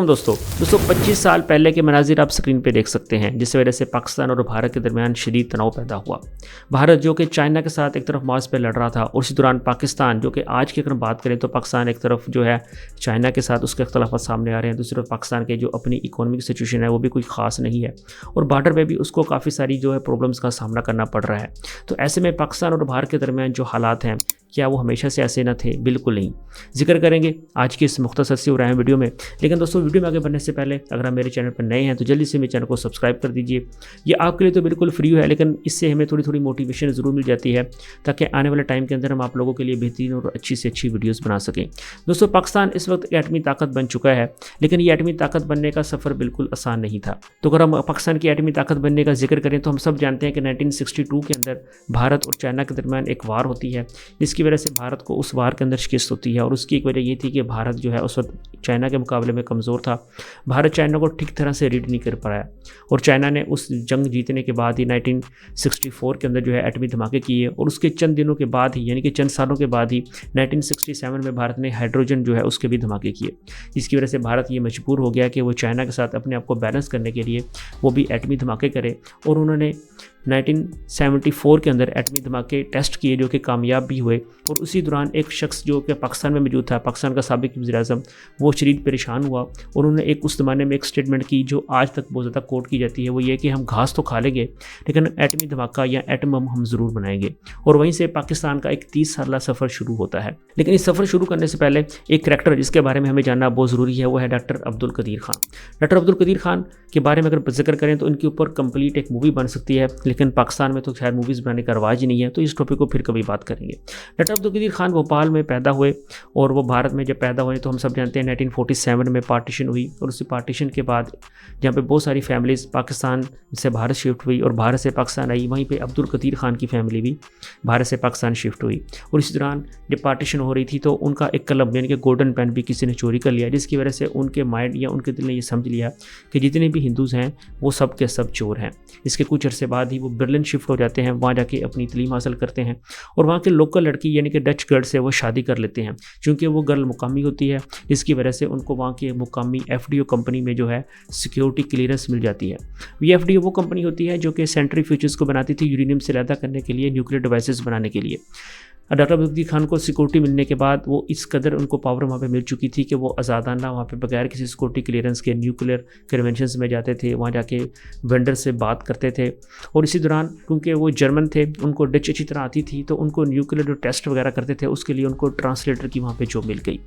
दोस्तों 25 साल पहले के मनाजिर आप स्क्रीन पे देख सकते हैं, जिसकी वजह से पाकिस्तान और भारत के दरमियान शदीद तनाव पैदा हुआ। भारत जो कि चाइना के साथ एक तरफ मार्च पे लड़ रहा था, और उसी दौरान पाकिस्तान जो कि आज की अगर बात करें तो पाकिस्तान एक तरफ जो है चाइना के साथ उसके अख्तलाफात सामने आ रहे हैं, दूसरी तरफ पाकिस्तान के जो अपनी इकोनॉमिक सिचुएशन है वो भी कोई ख़ास नहीं है, और बॉर्डर पर भी उसको काफ़ी सारी जो है प्रॉब्लम्स का सामना करना पड़ रहा है। तो ऐसे में पाकिस्तान और भारत के दरमियान जो हालात हैं, क्या वो हमेशा से ऐसे न थे? बिल्कुल नहीं। जिक्र करेंगे आज की इस मुख्तसर सी और अहम वीडियो में। लेकिन दोस्तों, वीडियो में आगे बढ़ने से पहले अगर आप मेरे चैनल पर नए हैं तो जल्दी से मेरे चैनल को सब्सक्राइब कर दीजिए। ये आपके लिए तो बिल्कुल फ्री है, लेकिन इससे हमें थोड़ी थोड़ी मोटिवेशन ज़रूर मिल जाती है, ताकि आने वाले टाइम के अंदर हम आप लोगों के लिए बेहतरीन और अच्छी से अच्छी वीडियोज़ बना सकें। दोस्तों, पाकिस्तान इस वक्त एटमी ताकत बन चुका है, लेकिन ये एटमी ताकत बनने का सफ़र बिल्कुल आसान नहीं था। तो अगर हम पाकिस्तान की एटमी ताकत बनने का जिक्र करें तो हम सब जानते हैं कि 1962 के अंदर भारत और चाइना के दरमियान एक वार होती है, जिसकी वजह से भारत को उस वार के अंदर शिकस्त होती है। और उसकी एक वजह ये थी कि भारत जो है उस वक्त चाइना के मुकाबले में कमज़ोर था। भारत चाइना को ठीक तरह से रीड नहीं कर पाया, और चाइना ने उस जंग जीतने के बाद ही 1964 के अंदर जो है एटमी धमाके किए, और उसके चंद दिनों के बाद ही, यानी कि चंद सालों के बाद ही 1967 में भारत ने हाइड्रोजन जो है उसके भी धमाके किए, जिसकी वजह से भारत ये मजबूर हो गया कि वो चाइना के साथ अपने आप को बैलेंस करने के लिए वो भी एटमी धमाके करे। और उन्होंने 1974 के अंदर एटमी धमाके टेस्ट किए, जो कि कामयाब भी हुए। और उसी दौरान एक शख्स जो कि पाकिस्तान में मौजूद था, पाकिस्तान का साबिक वज़ीर-ए-आज़म, वो शदीद परेशान हुआ, और उन्होंने एक उस ज़माने में एक स्टेटमेंट की जो आज तक बहुत ज़्यादा कोट की जाती है। वो ये कि हम घास तो खा लेंगे, लेकिन एटमी धमाका या एटम बम हम ज़रूर बनाएंगे। और वहीं से पाकिस्तान का एक 30 साला सफ़र शुरू होता है। लेकिन इस सफ़र शुरू करने से पहले एक करैक्टर जिसके बारे में हमें जानना बहुत ज़रूरी है, वो है डॉक्टर अब्दुल कदीर खान। डॉक्टर अब्दुल कदीर खान के बारे में अगर जिक्र करें तो इनके ऊपर कंप्लीट एक मूवी बन सकती है, लेकिन पाकिस्तान में तो खैर मूवीज़ बनाने का रवाज ही नहीं है, तो इस टॉपिक को फिर कभी बात करेंगे। डॉक्टर अब्दुल कदीर खान भोपाल में पैदा हुए, और वो भारत में जब पैदा हुए तो हम सब जानते हैं 1947 में पार्टीशन हुई, और उसी पार्टीशन के बाद जहाँ पे बहुत सारी फैमिलीज़ पाकिस्तान से भारत शिफ्ट हुई और भारत से पाकिस्तान आई, वहीं पे अब्दुल कदीर खान की फैमिली भी भारत से पाकिस्तान शिफ्ट हुई। और इसी दौरान जब पार्टीशन हो रही थी तो उनका एक कलम यानी कि गोल्डन पेन भी किसी ने चोरी कर लिया, जिसकी वजह से उनके माइंड या उनके दिल ने ये समझ लिया कि जितने भी हिंदूज़ हैं वो सब के सब चोर हैं। इसके कुछ अर्से बाद ही वो बर्लिन शिफ्ट हो जाते हैं, वहाँ जाके अपनी तलीम हासिल करते हैं, और वहाँ के लोकल लड़की यानी कि डच गर्ल से वो शादी कर लेते हैं। क्योंकि वो गर्ल मुकामी होती है, इसकी वजह से उनको वहाँ के मुकामी एफडीओ कंपनी में जो है सिक्योरिटी क्लियरेंस मिल जाती है। ये एफडीओ वो कंपनी होती है जो कि सेंट्रीफ्यूजेस को बनाती थी यूरेनियम से अलग करने के लिए, न्यूक्लियर डिवाइसेस बनाने के लिए। डॉक्टर अब्दुल कदीर खान को सिक्योरिटी मिलने के बाद वो इस कदर उनको पावर वहाँ पे मिल चुकी थी कि वो आज़ादाना वहाँ पे बगैर किसी सिक्योरिटी क्लियरेंस के न्यूक्लियर कन्वेंशंस में जाते थे, वहाँ जाके वेंडर से बात करते थे। और इसी दौरान क्योंकि वो जर्मन थे, उनको डच अच्छी तरह आती थी, तो उनको न्यूक्लियर जो टेस्ट वगैरह करते थे उसके लिए उनको ट्रांसलेटर की वहाँ पर जॉब मिल गई।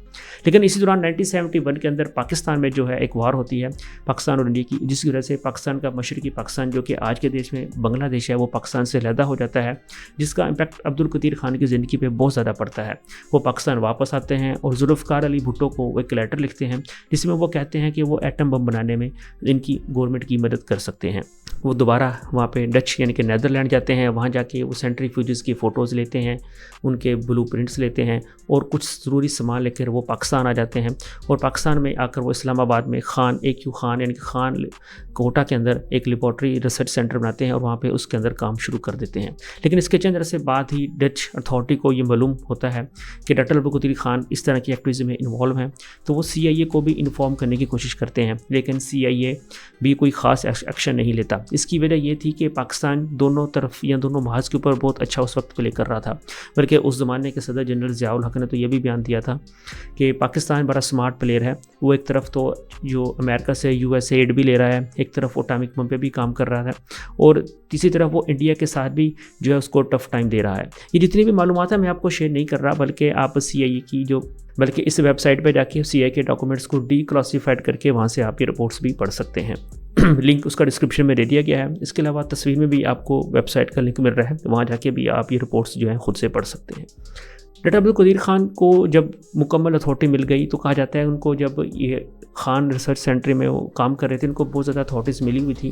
लेकिन इसी दौरान 1971 के अंदर पाकिस्तान में जो है एक वार होती है पाकिस्तान और इंडिया की, जिसकी वजह से पाकिस्तान का मशरकी पाकिस्तान जो कि आज के देश में बांग्लादेश है, वो पाकिस्तान से अलहदा हो जाता है, जिसका इम्पैक्ट अब्दुल कदीर खान की ज़िंदगी पर बहुत ज़्यादा पड़ता है। वो पाकिस्तान वापस आते हैं और जुल्फ़िकार अली भुट्टो को वो एक लेटर लिखते हैं, जिसमें वो कहते हैं कि वो एटम बम बनाने में इनकी गवर्नमेंट की मदद कर सकते हैं। वो दोबारा वहाँ पे डच यानी कि नीदरलैंड जाते हैं, वहाँ जाके वो सेंट्रीफ्यूजेस की फ़ोटोज़ लेते हैं, उनके ब्लूप्रिंट्स लेते हैं, और कुछ ज़रूरी सामान लेकर वो पाकिस्तान आ जाते हैं। और पाकिस्तान में आकर वो इस्लामाबाद में खान AQ खान यानी कि खान कोटा के अंदर एक लेबॉर्ट्री रिसर्च सेंटर बनाते हैं, और वहाँ पे उसके अंदर काम शुरू कर देते हैं। लेकिन इसके चंद अरसे बाद ही डच अथॉरिटी को ये मालूम होता है कि डॉक्टर अब्दुल कदीर खान इस तरह की एक्टिविज़म में इन्वॉल्व हैं, तो वो CIA को भी इन्फॉर्म करने की कोशिश करते हैं, लेकिन CIA भी कोई ख़ास एक्शन नहीं लेता। इसकी वजह ये थी कि पाकिस्तान दोनों तरफ या दोनों महाज के ऊपर बहुत अच्छा उस वक्त प्ले कर रहा था। बल्कि उस ज़माने के सदर जनरल ज़ियाउल हक ने तो ये भी बयान दिया था कि पाकिस्तान बड़ा स्मार्ट प्लेयर है। वो एक तरफ तो जो अमेरिका से USA एड भी ले रहा है, एक तरफ एटॉमिक बम पे भी काम कर रहा है, और तीसरी तरफ वो इंडिया के साथ भी जो है उसको टफ टाइम दे रहा है। ये जितनी भी मालूमात है मैं आपको शेयर नहीं कर रहा, बल्कि आप CIA की बल्कि इस वेबसाइट पे जाके CIA के डॉक्यूमेंट्स को डीक्लासिफाइड करके वहाँ से आप ये रिपोर्ट्स भी पढ़ सकते हैं। लिंक उसका डिस्क्रिप्शन में दे दिया गया है। इसके अलावा तस्वीर में भी आपको वेबसाइट का लिंक मिल रहा है, वहाँ जाके भी आप ये रिपोर्ट्स जो हैं खुद से पढ़ सकते हैं। डॉक्टर अब्दुल कदीर खान को जब मुकम्मल अथॉरिटी मिल गई तो कहा जाता है उनको, जब ये खान रिसर्च सेंटर में वो काम कर रहे थे, उनको बहुत ज़्यादा अथॉरिटीज़ मिली हुई थी,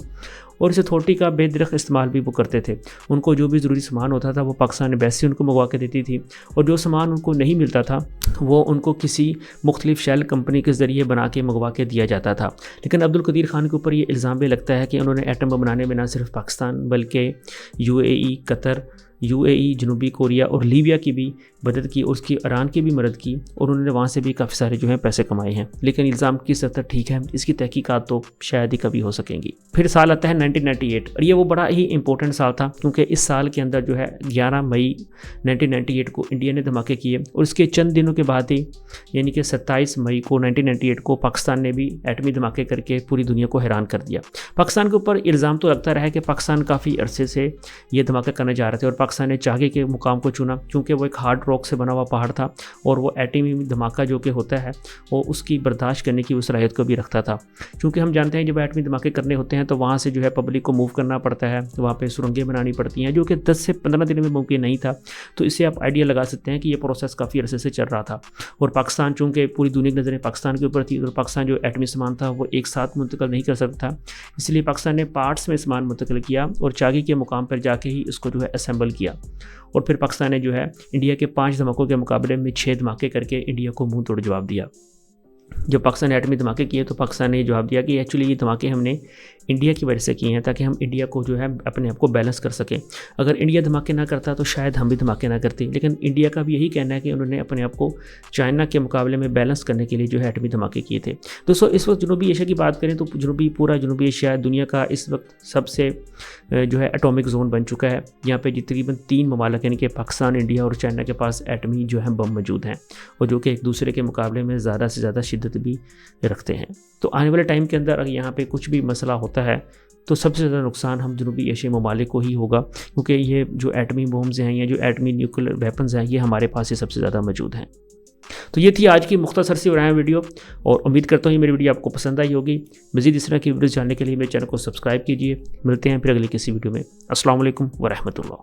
और इस अथॉरिटी का बेदरख इस्तेमाल भी वो करते थे। उनको जो भी ज़रूरी सामान होता था वो पाकिस्तान एम्बेसी उनको मंगवा के देती थी, और जो सामान उनको नहीं मिलता था वो उनको किसी मुख्तलिफ शेल कंपनी के ज़रिए बना के मंगवा के दिया जाता था। लेकिन अब्दुल कदीर खान के ऊपर ये इल्ज़ाम भी लगता है कि उन्होंने एटम बम बनाने में न सिर्फ पाकिस्तान बल्कि UAE, कतर, UAE, जनूबी कोरिया और लीबिया की भी मदद की, उसकी ईरान की भी मदद की और उन्होंने वहाँ से भी काफ़ी सारे जो है पैसे कमाए हैं। लेकिन इल्ज़ाम किस हद तक ठीक है, इसकी तहकीकात तो शायद ही कभी हो सकेंगी। फिर साल आता है 1998 और ये वो बड़ा ही इंपॉर्टेंट साल था क्योंकि इस साल के अंदर जो है 11 मई 1998 को इंडिया ने धमाके किए और उसके चंद दिनों के बाद ही यानी कि 27 मई को 1998 को पाकिस्तान ने भी एटमी धमाके करके पूरी दुनिया को हैरान कर दिया। पाकिस्तान के ऊपर इल्ज़ाम तो लगता रहा है कि पाकिस्तान काफ़ी अरसे से ये धमाके करने जा रहे थे और पाकिस्तान ने चागे के मुकाम को चुना क्योंकि वो एक हार्ड रॉक से बना हुआ पहाड़ था और वो एटमी धमाका जो कि होता है वो उसकी बर्दाश्त करने की उस सलाहियत को भी रखता था। क्योंकि हम जानते हैं जब एटमी धमाके करने होते हैं तो वहाँ से जो है पब्लिक को मूव करना पड़ता है, वहाँ पे सुरंगें बनानी पड़ती हैं जो कि 10 से 15 दिन में मुमकिन नहीं था। तो इससे आप आइडिया लगा सकते हैं कि ये प्रोसेस काफ़ी अरसे से चल रहा था और पाकिस्तान चूँकि पूरी दुनिया की नज़रें पाकिस्तान के ऊपर थी और पाकिस्तान जो एटमी सामान था वो एक साथ मुंतकिल नहीं कर सकता था, इसलिए पाकिस्तान ने पार्ट्स में सामान मुंतकिल किया और चागी के मुकाम पर जाके ही इसको जो है असेंबल किया। और फिर पाकिस्तान ने जो है इंडिया के 5 धमाकों के मुकाबले में 6 धमाके करके इंडिया को मुंह तोड़ जवाब दिया। जब पाकिस्तान ने एटमी धमाके किए तो पाकिस्तान ने ये जवाब दिया कि एक्चुअली ये धमाके हमने इंडिया की वजह से किए हैं ताकि हम इंडिया को जो है अपने आप को बैलेंस कर सकें। अगर इंडिया धमाके ना करता तो शायद हम भी धमाके ना करते, लेकिन इंडिया का भी यही कहना है कि उन्होंने अपने आप को चाइना के मुकाबले में बैलेंस करने के लिए जो है एटमी धमाके किए थे। दोस्तों इस वक्त जनूबी एशिया की बात करें तो पूरा जनूबी एशिया दुनिया का इस वक्त सबसे जो है एटॉमिक जोन बन चुका है। यहाँ पे तकरीबन 3 ममालिक यानी कि पाकिस्तान, इंडिया और चाइना के पास एटमी जो है बम मौजूद हैं और जो कि एक दूसरे के मुकाबले में ज़्यादा से ज़्यादा शिद्दत भी रखते हैं। तो आने वाले टाइम के अंदर अगर यहाँ पे कुछ भी मसला होता है तो सबसे ज़्यादा नुकसान हम जनूबी एशियाई ममालिक को ही होगा क्योंकि ये जो एटमी बम्स हैं या जो एटमी न्यूक्लियर वेपन्स हैं ये हमारे पास ही सबसे ज़्यादा मौजूद हैं। तो ये थी आज की मुख्तसर सी बनाया वीडियो और उम्मीद करता हूँ ये मेरी वीडियो आपको पसंद आई होगी। मज़ीद इस तरह की वीडियोज़ जानने के लिए मेरे चैनल को सब्सक्राइब कीजिए। मिलते हैं फिर अगली किसी वीडियो में। अस्सलाम वालेकुम व रहमतुल्लाह।